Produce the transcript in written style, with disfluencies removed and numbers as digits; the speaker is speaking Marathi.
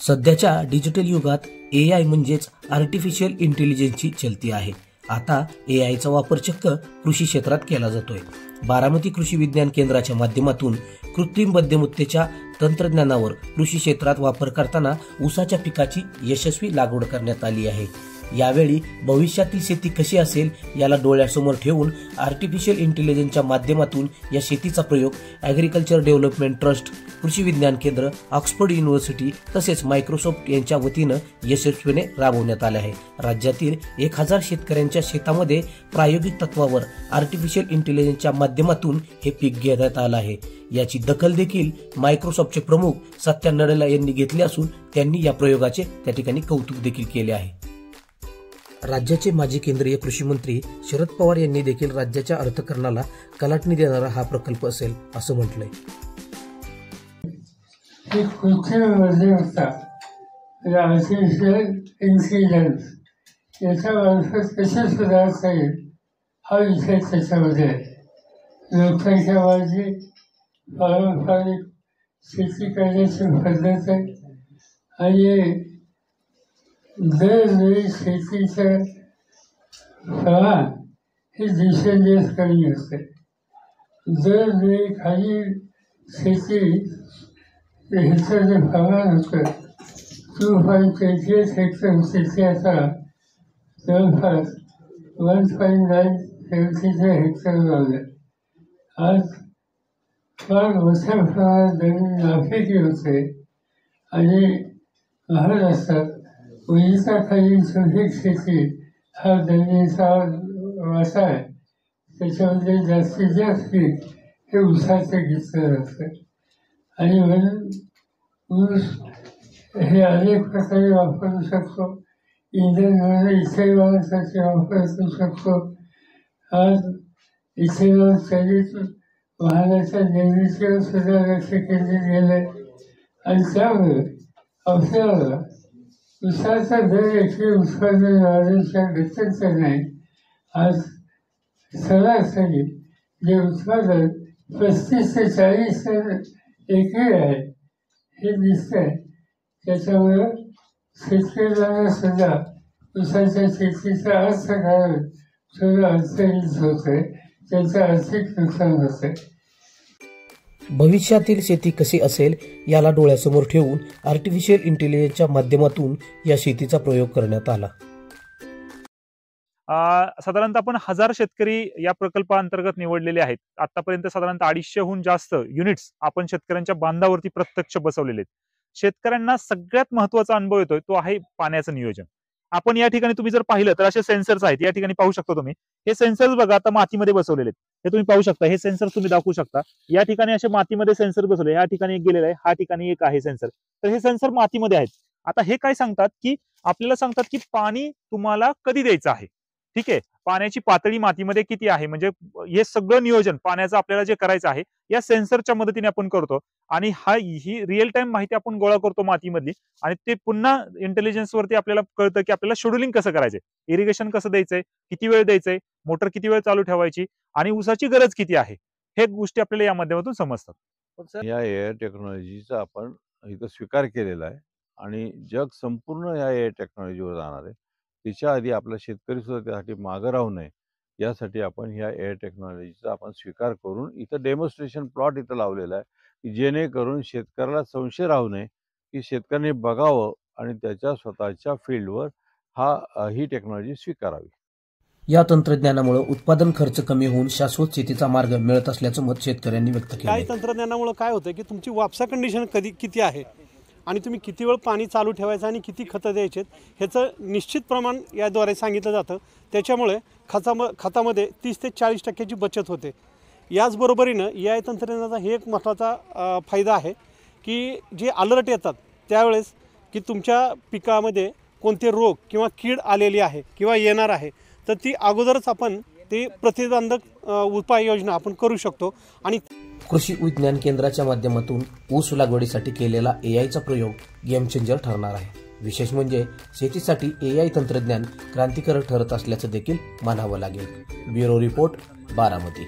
सध्याच्या डिजिटल युगात एआय म्हणजेच आर्टिफिशियल इंटेलिजन्सची चलती आहे। आता एआयचा वापर चक्क कृषी क्षेत्रात केला जातोय। बारामती कृषी विज्ञान केंद्राच्या माध्यमातून कृत्रिम बुद्धिमत्तेच्या तंत्रज्ञानावर कृषी क्षेत्रात वापर करताना ऊसाच्या पिकाची यशस्वी लागवड करण्यात आली आहे। यावेळी भविष्यातील शेती कशी असेल याला डोळ्यासमोर ठेवून आर्टिफिशियल इंटेलिजन्सच्या माध्यमातून या शेतीचा प्रयोग ॲग्रिकल्चर डेव्हलपमेंट ट्रस्ट, कृषी विज्ञान केंद्र, ऑक्सफर्ड युनिव्हर्सिटी तसेच मायक्रोसॉफ्ट यांच्या वतीनं यशस्वीने राबवण्यात आले आहे। राज्यातील 1000 शेतकऱ्यांच्या शेतामध्ये प्रायोगिक तत्वावर आर्टिफिशियल इंटेलिजन्सच्या माध्यमातून हे पीक घेण्यात आलं आहे। याची दखल देखील मायक्रोसॉफ्टचे प्रमुख सत्या नडेला यांनी घेतली असून त्यांनी या प्रयोगाचे त्या ठिकाणी कौतुक देखील केले आहे। राज्याचे माजी केंद्रीय कृषी मंत्री शरद पवार यांनी देखील राज्याच्या अर्थकारणाला कलाटणी देणारा हा प्रकल्प असेल असं म्हटलंय। आर्टिफिशियल इंटेलिजन्स याच्या मार्फत कसे सुधारता येईल हा विषय त्याच्यामध्ये लोकसंख्या वाढली, पारंपरिक शेती करण्याची पद्धत आहे आणि दरवेळी शेतीचं प्रमाण हे दिवसेंदिवस कमी असते। दरवेळी खाली शेती ह्याचं जे प्रमाण होतं 2.28 हेक्टर शेती आता जवळपास 1.973 हेक्टर लावलं। आज फार मोठ्या प्रमाणात जमीन नापिकी होते आणि महाराष्ट्रात उंचीखाली सुपीक शेती हा जमिनीचा वाटा आहे। त्याच्यामध्ये जास्तीत जास्त पीक हे ऊसाचं घेतलं जातं आणि म्हणून ऊस हे अनेक प्रकारे वापरू शकतो। इंधन म्हणून इथेनॉलसाठी वापरू शकतो। आज इथेनॉल चालित वाहनाच्या निर्मितीवर सुद्धा लक्ष केंद्रित गेले आणि त्यामुळे आपल्याला ऊसाचा दर एकरी उत्पादन वाढीच्या गतीचा नाही। आज सरासरी जे उत्पादन 35 ते 40 टन एकरी आहे हे दिसतंय। त्याच्यामुळं शेतकऱ्यांना सुद्धा ऊसाच्या शेतीचा अर्थकारण थोडं अडचणीत होत आहे, त्याचं आर्थिक नुकसान होत आहे। भविष्यातील शेती कशी असेल याला डोळ्यासमोर ठेवून आर्टिफिशियल इंटेलिजन्सच्या माध्यमातून या शेतीचा प्रयोग करण्यात आला। साधारणतः आपण 1000 शेतकरी या प्रकल्पाअंतर्गत निवडलेले आहेत। आतापर्यंत साधारणतः 250हून जास्त युनिट्स आपण शेतकऱ्यांच्या बांधावरती प्रत्यक्ष बसवलेले आहेत। शेतकऱ्यांना सगळ्यात महत्त्वाचा अनुभव येतोय तो आहे पाण्याचं नियोजन। आपण या ठिकाणी तुम्ही जर पाहिलं तर असे सेन्सर्स आहेत, या ठिकाणी पाहू शकता तुम्ही। हे सेन्सर्स बघा आता मातीमध्ये बसवलेले आहेत, हे तुम्ही पाहू शकता। हे सेन्सर तुम्ही दाखवू शकता, या ठिकाणी असे मातीमध्ये सेन्सर बसवले। या ठिकाणी एक गेलेला आहे, हा ठिकाणी एक आहे सेन्सर। तर हे सेन्सर मातीमध्ये आहेत। आता हे काय सांगतात की आपल्याला सांगतात की पाणी तुम्हाला कधी द्यायचं आहे, ठीक आहे, पाण्याची पातळी मातीमध्ये किती आहे, म्हणजे हे सगळं नियोजन पाण्याचं आपल्याला जे करायचं आहे या सेन्सरच्या मदतीने आपण करतो आणि ही रिअल टाइम माहिती आपण गोळा करतो मातीमधली आणि ते पुन्हा इंटेलिजन्स वरती आपल्याला कळतं की आपल्याला शेड्यूलिंग कसं करायचंय, इरिगेशन कसं द्यायचंय, किती वेळ द्यायचंय, मोटर किती वेळ चालू ठेवायची आणि ऊसाची गरज किती आहे, हे गोष्टी आपल्याला या माध्यमातून समजतात। या एआय टेक्नॉलॉजीचा आपण इथं स्वीकार केलेला आहे आणि जग संपूर्ण या एआय टेक्नॉलॉजीवर जाणार आहे। त्याच्या आधी आपला शेतकरी सुद्धा त्यासाठी मागे राहू नये यासाठी आपण ह्या एआय टेक्नॉलॉजीचा आपण स्वीकार करून इथं डेमॉन्स्ट्रेशन प्लॉट इथं लावलेला आहे की जेणेकरून शेतकऱ्याला संशय राहू नये की शेतकऱ्यांनी बघावं आणि त्याच्या स्वतःच्या फील्डवर ही टेक्नॉलॉजी स्वीकारावी। या तंत्रज्ञानामुळे उत्पादन खर्च कमी होऊन शाश्वत शेतीचा मार्ग मिळत असल्याचं मत शेतकऱ्यांनी व्यक्त केलं। या तंत्रज्ञानामुळे काय होतं की तुमची वापसा कंडिशन किती आहे आणि तुम्ही किती वेळ पाणी चालू ठेवायचं आणि किती खतं द्यायचे ह्याचं निश्चित प्रमाण याद्वारे सांगितलं जातं। त्याच्यामुळे खतामध्ये 30 ते 40% बचत होते। याचबरोबरीनं एआय तंत्रज्ञानाचा हे एक महत्त्वाचा फायदा आहे की जे अलर्ट येतात त्यावेळेस की तुमच्या पिकामध्ये कोणते रोग किंवा कीड आलेली आहे किंवा येणार आहे तर ती अगोदरच आपण ते प्रतिबंधक उपाययोजना आपण करू शकतो। आणि कृषी विज्ञान केंद्राच्या माध्यमातून ऊस लागवडीसाठी केलेला एआयचा प्रयोग गेम चेंजर ठरणार आहे। विशेष म्हणजे शेतीसाठी एआय तंत्रज्ञान क्रांतिकारक ठरत असल्याचं देखील मानावं लागेल। Bureau report, Baramati.